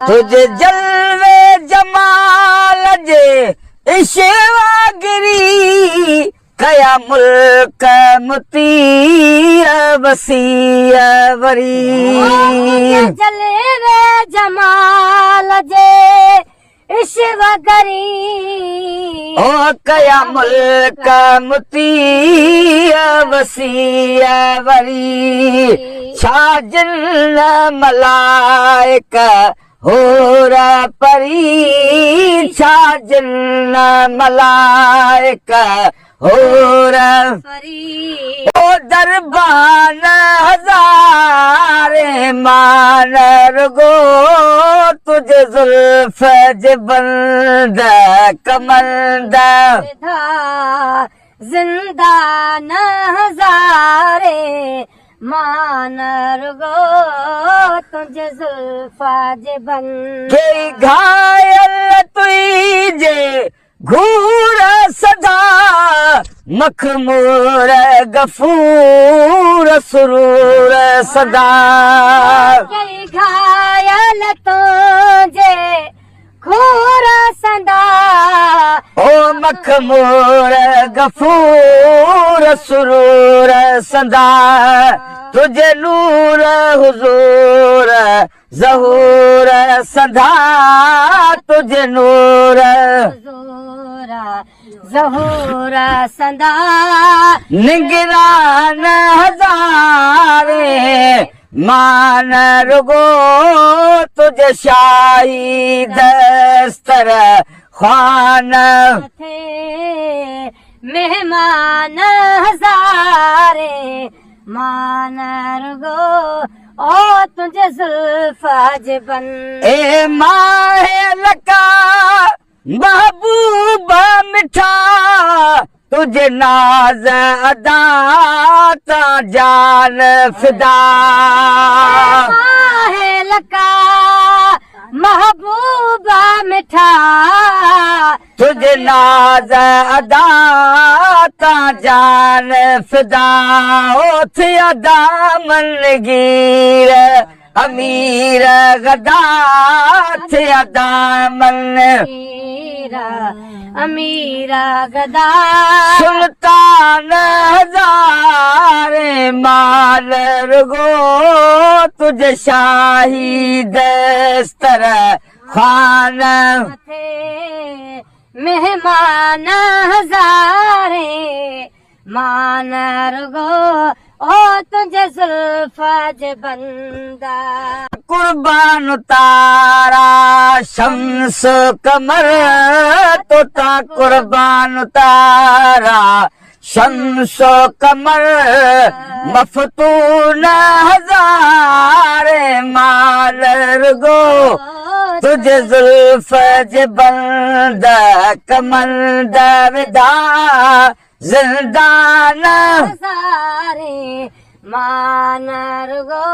तुझे जलवे जमाल जे इश्वागरी कया मुल्क मुतीर वसीय वरी जलवे जमाल जे इश्वागरी ओ कया मुल्क मुतीर वसीय वरी छाजन मलाइका होरा परी छाजन मलाइका होरा परी ओ दरबान हजारे मान रुगो तुझे जुल्फ बंद कमंद जिंदा न हजारे मान रुगो तुझे जुल्फा जे बन के घायल तुझे घूर सदा मखमूर गफूर सुरूर सदा कई घायल तुझे घूर सदा ओ मखमूर गफूर सुरूर सदा तुझे नूर हुजूर ज़हूर सदा तुझे नूर ज़हूरा सदा निगरान हजारे मान रुगो तुझे शाही दस्तर खान थे मेहमान हजारे मान रुगो ओ तुझे जुल्फा जे बन ए माहे लका महबूबा मिठा तुझे नाज अदा ता जान फिदा है लका महबूबा मिठा तुझे नाज अदा ता जान फिदा ओ थे अदा मन गिर अमीर गदा थे अदा मन अमीरा गदा सुल्तान हजारे माल रुगो तुझे शाही दस्तर खान थे मेहमान हजारे मान रुगो ओ तुझे जुल्फा जे बंदा कुर्बान तारा शम्स कमर तोता कुर्बान तारा शम्स कमर मफतून हजारे माल रुगो तुझे जुल्फ जे बंद कमंद विदा जिंदान हजारे मान रुगो